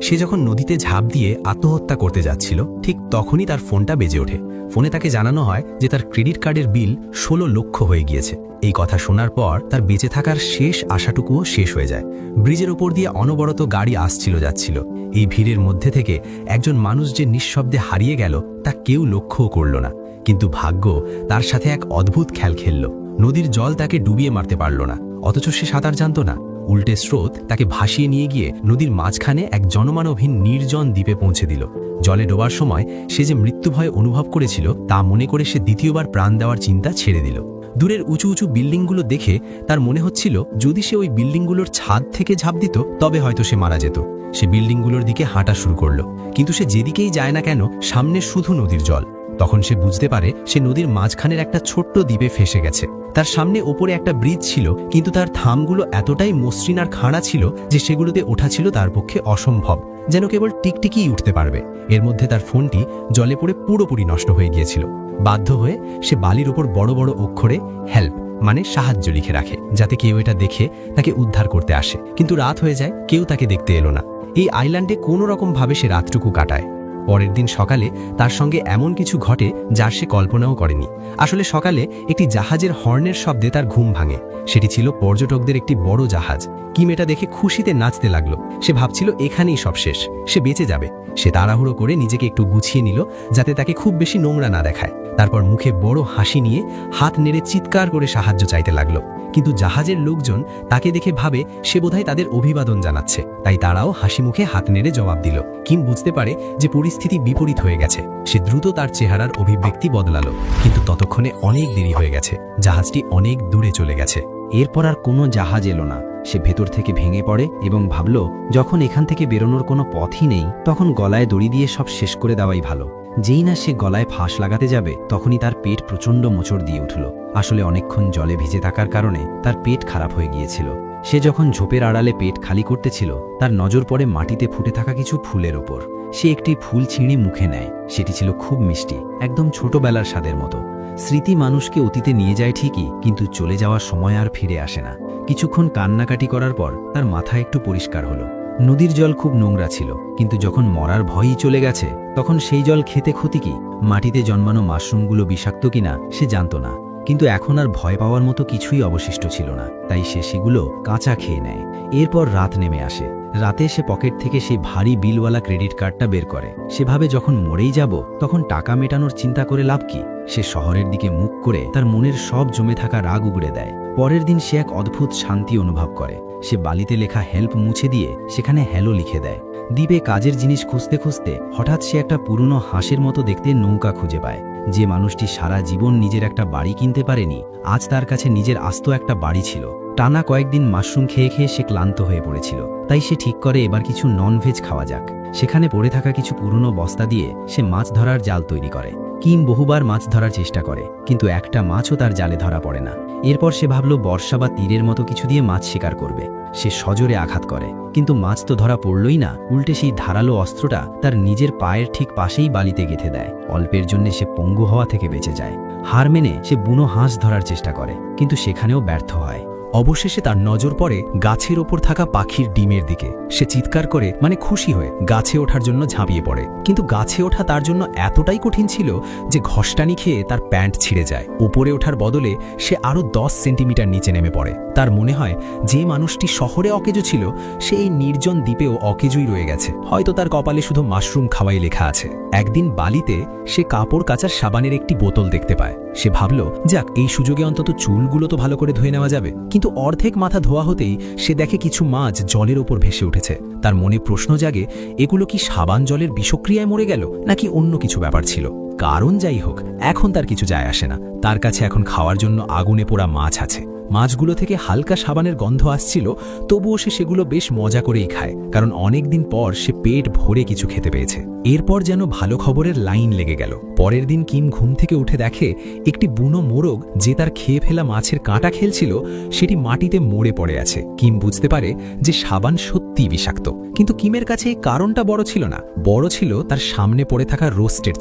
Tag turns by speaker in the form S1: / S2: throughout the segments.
S1: সে যখন নদীতে ঝাঁপ দিয়ে আত্মহত্যা করতে যাচ্ছিল ঠিক তখনই তার ফোনটা বেজে ওঠে। ফোনে তাকে জানানো হয় যে তার ক্রেডিট কার্ডের বিল 16 লক্ষ হয়ে গিয়েছে। এই কথা শোনার পর তার বেঁচে থাকার শেষ আশাটুকুও শেষ হয়ে যায়। ব্রিজের ওপর দিয়ে অনবরত গাড়ি আসছিল যাচ্ছিল। এই ভিড়ের মধ্যে থেকে একজন মানুষ যে নিঃশব্দে হারিয়ে গেল তা কেউ লক্ষ্যও করল না। কিন্তু ভাগ্য তার সাথে এক অদ্ভুত খেল খেলল। নদীর জল তাকে ডুবিয়ে মারতে পারল না, অথচ সে সাঁতার জানত না। উল্টে স্রোত তাকে ভাসিয়ে নিয়ে গিয়ে নদীর মাঝখানে এক জনমানবহীন নির্জন দ্বীপে পৌঁছে দিল। জলে ডোবার সময় সে যে মৃত্যুভয় অনুভব করেছিল তা মনে করে সে দ্বিতীয়বার প্রাণ দেওয়ার চিন্তা ছেড়ে দিল। দূরের উঁচু উঁচু বিল্ডিংগুলো দেখে তার মনে হচ্ছিল যদি সে ওই বিল্ডিংগুলোর ছাদ থেকে ঝাঁপ দিত তবে হয়তো সে মারা যেত। সে বিল্ডিংগুলোর দিকে হাঁটা শুরু করল, কিন্তু সে যেদিকেই যায় না কেন সামনে শুধু নদীর জল। তখন সে বুঝতে পারে সে নদীর মাঝখানের একটা ছোট্ট দ্বীপে ফেসে গেছে। তার সামনে ওপরে একটা ব্রিজ ছিল, কিন্তু তার থামগুলো এতটাই মসৃণ আর খাড়া ছিল যে সেগুলোতে ওঠা ছিল তার পক্ষে অসম্ভব, যেন কেবল টিকটিকিই উঠতে পারবে। এর মধ্যে তার ফোনটি জলে পড়ে পুরোপুরি নষ্ট হয়ে গিয়েছিল। বাধ্য হয়ে সে বালির ওপর বড় বড় অক্ষরে হেল্প মানে সাহায্য লিখে রাখে, যাতে কেউ এটা দেখে তাকে উদ্ধার করতে আসে। কিন্তু রাত হয়ে যায়, কেউ তাকে দেখতে এলো না। এই আইল্যান্ডে কোনো রকম ভাবে সে রাতটুকু কাটায়। পরের দিন সকালে তার সঙ্গে এমন কিছু ঘটে যার সে কল্পনাও করেনি। আসলে সকালে একটি জাহাজের হর্নের শব্দে তার ঘুম ভাঙে। সেটি ছিল পর্যটকদের একটি বড় জাহাজ। কিম এটা দেখে খুশিতে নাচতে লাগলো। সে ভাবছিল এখানেই সব শেষ, সে বেঁচে যাবে। সে তাড়াহুড়ো করে নিজেকে একটু গুছিয়ে নিল যাতে তাকে খুব বেশি নোংরা না দেখায়। তারপর মুখে বড় হাসি নিয়ে হাত নেড়ে চিৎকার করে সাহায্য চাইতে লাগলো। কিন্তু জাহাজের লোকজন তাকে দেখে ভাবে সে বোধহয় তাদের অভিবাদন জানাচ্ছে, তাই তারাও হাসি মুখে হাত নেড়ে জবাব দিল। কিম বুঝতে পারে যে পরিস্থিতি বিপরীত হয়ে গেছে। সে দ্রুত তার চেহারার অভিব্যক্তি বদলালো, কিন্তু ততক্ষণে অনেক দেরি হয়ে গেছে। জাহাজটি অনেক দূরে চলে গেছে।
S2: এরপর আর কোনো জাহাজ এলো না। সে ভেতর থেকে ভেঙে পড়ে এবং ভাবল যখন এখান থেকে বেরোনোর কোনো পথই নেই তখন গলায় দড়ি দিয়ে সব শেষ করে দেওয়াই ভালো। যেই না সে গলায় ফাঁস লাগাতে যাবে তখনই তার পেট প্রচণ্ড মোচড় দিয়ে উঠল। আসলে অনেকক্ষণ জলে ভিজে থাকার কারণে তার পেট খারাপ হয়ে গিয়েছিল। সে যখন ঝোপের আড়ালে পেট খালি করতেছিল তার নজর পড়ে মাটিতে ফুটে থাকা কিছু ফুলের ওপর। সে একটি ফুল ছিঁড়ে মুখে নেয়। সেটি ছিল খুব মিষ্টি, একদম ছোটবেলার স্বাদের মতো। স্মৃতি মানুষকে অতীতে নিয়ে যায় ঠিকই, কিন্তু চলে যাওয়ার সময় আর ফিরে আসে না। কিছুক্ষণ কান্নাকাটি করার পর তার মাথা একটু পরিষ্কার হলো। নদীর জল খুব নোংরা ছিল, কিন্তু যখন মরার ভয়ই চলে গেছে তখন সেই জল খেতে ক্ষতি কি? মাটিতে জন্মানো মাশরুমগুলো বিষাক্ত কিনা সে জানত না, কিন্তু এখন আর ভয় পাওয়ার মতো কিছুই অবশিষ্ট ছিল না, তাই সে সেগুলো কাঁচা খেয়ে নেয়। এরপর রাত নেমে আসে। রাতে সে পকেট থেকে সেই ভারী বিলওয়ালা ক্রেডিট কার্ডটা বের করে। সেভাবে যখন মরেই যাব তখন টাকা মেটানোর চিন্তা করে লাভ কি? সে শহরের দিকে মুখ করে তার মনের সব জমে থাকা রাগ উগড়ে দেয়। পরের দিন সে এক অদ্ভুত শান্তি অনুভব করে। সে বালিতে লেখা হেল্প মুছে দিয়ে সেখানে হ্যালো লিখে দেয়। দ্বীপে কাজের জিনিস খুঁজতে খুঁজতে হঠাৎ সে একটা পুরনো হাঁসের মতো দেখতে নৌকা খুঁজে পায়। যে মানুষটি সারা জীবন নিজের একটা বাড়ি কিনতে পারেনি, আজ তার কাছে নিজের আস্ত একটা বাড়ি ছিল। টানা কয়েকদিন মাশরুম খেয়ে খেয়ে সে ক্লান্ত হয়ে পড়েছিল, তাই সে ঠিক করে এবার কিছু ননভেজ খাওয়া যাক। সেখানে পড়ে থাকা কিছু পুরনো বস্তা দিয়ে সে মাছ ধরার জাল তৈরি করে। কিম বহুবার মাছ ধরার চেষ্টা করে, কিন্তু একটা মাছও তার জালে ধরা পড়ে না। এরপর সে ভাবল বর্ষা বা তীরের মতো কিছু দিয়ে মাছ শিকার করবে। সে সজোরে আঘাত করে, কিন্তু মাছ তো ধরা পড়লই না, উল্টে সেই ধারালো অস্ত্রটা তার নিজের পায়ের ঠিক পাশেই বালিতে গেঁথে দেয়। অল্পের জন্য সে পঙ্গু হওয়া থেকে বেঁচে যায়। হার মেনে সে বুনো হাঁস ধরার চেষ্টা করে, কিন্তু সেখানেও ব্যর্থ হয়।
S1: অবশেষে তার নজর পড়ে গাছের ওপর থাকা পাখির ডিমের দিকে। সে চিৎকার করে খুশি হয়ে গাছে ওঠার জন্য ঝাঁপিয়ে পড়ে, কিন্তু গাছে ওঠা তার জন্য এতটাই কঠিন ছিল যে ঘষ্টানি খেয়ে তার প্যান্ট ছিঁড়ে যায়। উপরে ওঠার বদলে সে আরও 10 সেন্টিমিটার নিচে নেমে পড়ে। তার মনে হয় যে মানুষটি শহরে অকেজো ছিল সে এই নির্জন দ্বীপেও অকেজোই রয়ে গেছে। হয়তো তার কপালে শুধু মাশরুম খাওয়াই লেখা আছে। একদিন বালিতে সে কাপড় কাচার সাবানের একটি বোতল দেখতে পায়। সে ভাবল যাক, এই সুযোগে অন্তত চুলগুলো তো ভালো করে ধুয়ে নেওয়া যাবে। কিন্তু অর্ধেক মাথা ধোয়া হতেই সে দেখে কিছু মাছ জলের ওপর ভেসে উঠেছে। তার মনে প্রশ্ন জাগে, এগুলো কি সাবান জলের বিষক্রিয়ায় মরে গেল, নাকি অন্য কিছু ব্যাপার ছিল? কারণ যাই হোক, এখন তার কিছু যায় আসে না। তার কাছে এখন খাওয়ার জন্য আগুনে পোড়া মাছ আছে। মাছগুলো থেকে হালকা সাবানের গন্ধ আসছিল, তবুও সে সেগুলো বেশ মজা করেই খায়, কারণ অনেক দিন পর সে পেট ভরে কিছু খেতে পেয়েছে। এরপর যেন ভালো খবরের লাইন লেগে গেল। পরের দিন কিম ঘুম থেকে উঠে দেখে একটি বুনো মোরগ যে তার খেয়ে ফেলা মাছের কাঁটা খেলছিল সেটি মাটিতে মরে পড়ে আছে। কিম বুঝতে পারে যে সাবান সত্যিই বিষাক্ত, কিন্তু কিমের কাছে এই কারণটা বড় ছিল না। বড় ছিল তার সামনে পড়ে থাকা রোস্টেড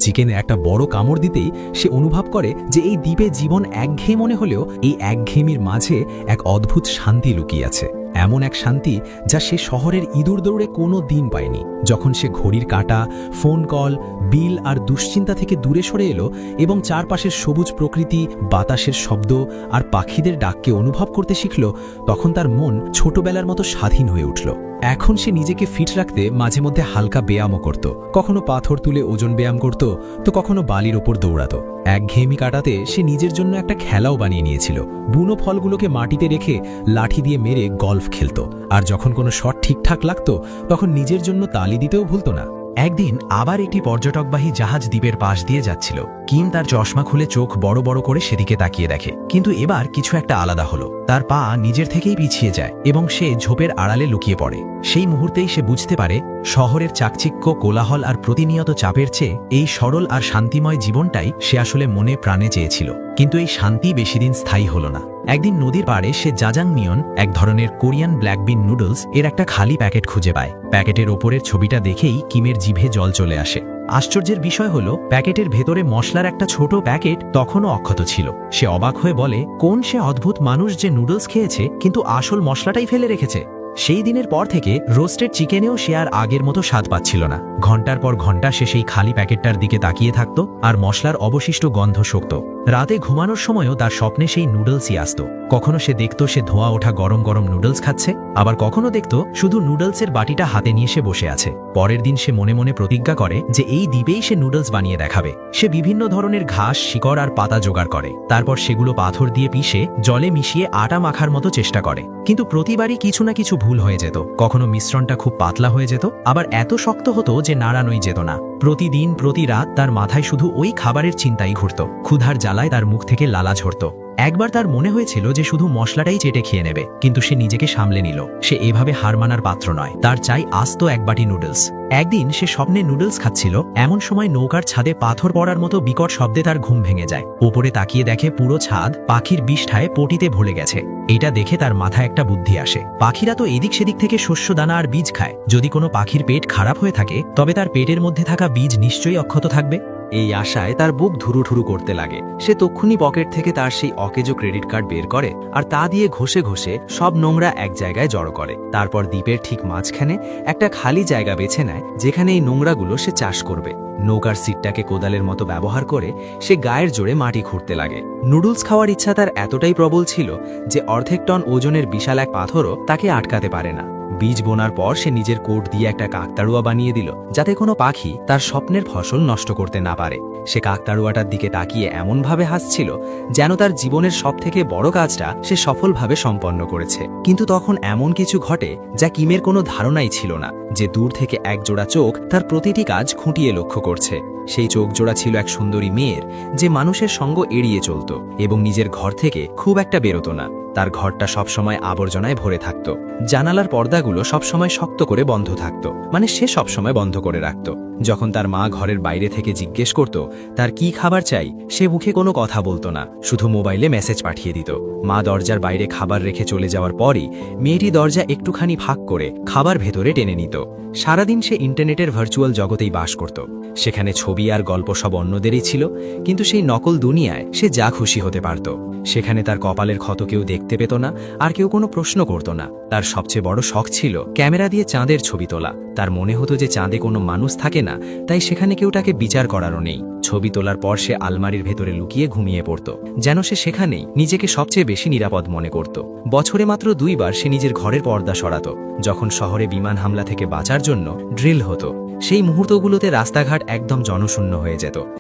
S1: চিকেনে একটা বড় কামড় দিতেই সে অনুভব করে যে এই দ্বীপে জীবন একঘেয়ে মনে হলেও এই একঘেয়েমির মাঝে এক অদ্ভুত শান্তি লুকিয়ে আছে। এমন এক শান্তি যা সে শহরের ইঁদুর দৌড়ে কোনো দিন পায়নি। যখন সে ঘড়ির কাঁটা, ফোন কল, বিল আর দুশ্চিন্তা থেকে দূরে সরে এলো এবং চারপাশের সবুজ প্রকৃতি, বাতাসের শব্দ আর পাখিদের ডাককে অনুভব করতে শিখল, তখন তার মন ছোটবেলার মতো স্বাধীন হয়ে উঠল। এখন সে নিজেকে ফিট রাখতে মাঝে মধ্যে হালকা ব্যায়ামও করত। কখনো পাথর তুলে ওজন ব্যায়াম করত, তো কখনো বালির ওপর দৌড়াত। একঘেয়েমি কাটাতে সে নিজের জন্য একটা খেলাও বানিয়ে নিয়েছিল। বুনো ফলগুলোকে মাটিতে রেখে লাঠি দিয়ে মেরে গল্ফ খেলত। আর যখন কোনো শট ঠিকঠাক লাগতো, তখন নিজের জন্য তালি দিতেও ভুলত না। একদিন আবার একটি পর্যটকবাহী জাহাজ দ্বীপের পাশ দিয়ে যাচ্ছিল। কিম তার চশমা খুলে চোখ বড় বড় করে সেদিকে তাকিয়ে দেখে, কিন্তু এবার কিছু একটা আলাদা হলো। তার পা নিজের থেকেই পিছিয়ে যায় এবং সে ঝোপের আড়ালে লুকিয়ে পড়ে। সেই মুহূর্তেই সে বুঝতে পারে, শহরের চাকচিক্য, কোলাহল আর প্রতিনিয়ত চাপের চেয়ে এই সরল আর শান্তিময় জীবনটাই সে আসলে মনে প্রাণে চেয়েছিল। কিন্তু এই শান্তি বেশিদিন স্থায়ী হলো না। একদিন নদীর পাড়ে সে জাজাংমিয়ন, এক ধরনের কোরিয়ান ব্ল্যাক বিন নুডলস এর একটা খালি প্যাকেট খুঁজে পায়। প্যাকেটের ওপরের ছবিটা দেখেই কিমের জিভে জল চলে আসে। আশ্চর্যের বিষয় হলো, প্যাকেটের ভেতরে মশলার একটা ছোট প্যাকেট তখনও অক্ষত ছিল। সে অবাক হয়ে বলে, কোন সে অদ্ভুত মানুষ যে নুডলস খেয়েছে কিন্তু আসল মশলাটাই ফেলে রেখেছে। সেই দিনের পর থেকে রোস্টেড চিকেনেও সে আর আগের মতো স্বাদ পাচ্ছিল না। ঘন্টার পর ঘন্টা সে সেই খালি প্যাকেটটার দিকে তাকিয়ে থাকত আর মশলার অবশিষ্ট গন্ধ শোকত। রাতে ঘুমানোর সময়ও তার স্বপ্নে সেই নুডলসই আসত। কখনো সে দেখত সে ধোয়া ওঠা গরম গরম নুডলস খাচ্ছে, আবার কখনো দেখত শুধু নুডলসের বাটিটা হাতে নিয়ে সে বসে আছে। পরের দিন সে মনে মনে প্রতিজ্ঞা করে যে এই দ্বীপেই সে নুডলস বানিয়ে দেখাবে। সে বিভিন্ন ধরনের ঘাস, শিকড় আর পাতা জোগাড় করে। তারপর সেগুলো পাথর দিয়ে পিষে জলে মিশিয়ে আটা মাখার মতো চেষ্টা করে। কিন্তু প্রতিবারই কিছু না কিছু ভুল হয়ে যেত। কখনো মিশ্রণটা খুব পাতলা হয়ে যেত, আবার এত শক্ত হতো যে নাড়ানোই যেত না। প্রতিদিন প্রতি রাত তার মাথায় শুধু ওই খাবারের চিন্তাই ঘুরত। ক্ষুধার জ্বালায় তার মুখ থেকে লালা ঝরত। একবার তার মনে হয়েছিল যে শুধু মশলাটাই চেটে খেয়ে নেবে, কিন্তু সে নিজেকে সামলে নিল। সে এভাবে হার মানার পাত্র নয়, তার চাই আস্ত এক বাটি নুডলস। একদিন সে স্বপ্নে নুডলস খাচ্ছিল, এমন সময় নৌকার ছাদে পাথর পড়ার মতো বিকট শব্দে তার ঘুম ভেঙে যায়। ওপরে তাকিয়ে দেখে পুরো ছাদ পাখির বিষ্ঠায় পটিতে ভরে গেছে। এটা দেখে তার মাথায় একটা বুদ্ধি আসে। পাখিরা তো এদিক সেদিক থেকে শস্য দানা আর বীজ খায়। যদি কোনো পাখির পেট খারাপ হয়ে থাকে, তবে তার পেটের মধ্যে থাকা বীজ নিশ্চয়ই অক্ষত থাকবে। এই আশায় তার বুক ধুরুঠুরু করতে লাগে। সে তক্ষুনি পকেট থেকে তার সেই অকেজো ক্রেডিট কার্ড বের করে আর তা দিয়ে ঘষে ঘষে সব নোংরা এক জায়গায় জড়ো করে। তারপর দ্বীপের ঠিক মাঝখানে একটা খালি জায়গা বেছে নেয়, যেখানে এই নোংরাগুলো সে চাষ করবে। নৌকার সিটটাকে কোদালের মতো ব্যবহার করে সে গায়ের জোরে মাটি খুঁড়তে লাগে। নুডলস খাওয়ার ইচ্ছা তার এতটাই প্রবল ছিল যে অর্ধেক টন ওজনের বিশাল এক পাথরও তাকে আটকাতে পারে না। বীজ বোনার পর সে নিজের কোট দিয়ে একটা কাকতাড়ুয়া বানিয়ে দিল, যাতে কোনো পাখি তার স্বপ্নের ফসল নষ্ট করতে না পারে। সে কাকতাড়ুয়াটার দিকে তাকিয়ে এমনভাবে হাসছিল যেন তার জীবনের সবথেকে বড় কাজটা সে সফলভাবে সম্পন্ন করেছে। কিন্তু তখন এমন কিছু ঘটে যা কিমের কোনো ধারণাই ছিল না, যে দূর থেকে এক জোড়া চোখ তার প্রতিটি কাজ খুঁটিয়ে লক্ষ্য করছে। সেই চোখ জোড়া ছিল এক সুন্দরী মেয়ের, যে মানুষের সঙ্গ এড়িয়ে চলত এবং নিজের ঘর থেকে খুব একটা বেরোতো না। তার ঘরটা সবসময় আবর্জনায় ভরে থাকত। জানালার পর্দাগুলো সবসময় শক্ত করে বন্ধ থাকত, মানে সে সবসময় বন্ধ করে রাখত। যখন তার মা ঘরের বাইরে থেকে জিজ্ঞেস করত তার কি খাবার চাই, সে মুখে কোনো কথা বলতো না, শুধু মোবাইলে মেসেজ পাঠিয়ে দিত। মা দরজার বাইরে খাবার রেখে চলে যাওয়ার পরই মেয়েটি দরজা একটুখানি ফাঁক করে খাবার ভেতরে টেনে নিত। সারাদিন সে ইন্টারনেটের ভার্চুয়াল জগতেই বাস করত। সেখানে ছবি আর গল্প সব অন্যদেরই ছিল, কিন্তু সেই নকল দুনিয়ায় সে যা খুশি হতে পারত। সেখানে তার কপালের ক্ষত কেউ দেখতে পেত না, আর কেউ কোনো প্রশ্ন করত না। তার সবচেয়ে বড় শখ ছিল ক্যামেরা দিয়ে চাঁদের ছবি তোলা। তার মনে হতো যে চাঁদে কোনো মানুষ থাকে না, তাই সেখানে কেউ তাকে বিচার করারও নেই। ছবি তোলার পর সে আলমারির ভেতরে লুকিয়ে ঘুমিয়ে পড়ত, যেন সে সেখানেই নিজেকে সবচেয়ে বেশি নিরাপদ মনে করত। বছরে মাত্র 2 বার সে নিজের ঘরের পর্দা সরাত, যখন শহরে বিমান হামলা থেকে বাঁচার জন্য ড্রিল হতো। সেই মুহূর্তগুলোতে রাস্তাঘাট একদম জনশূন্য হয়ে যেত।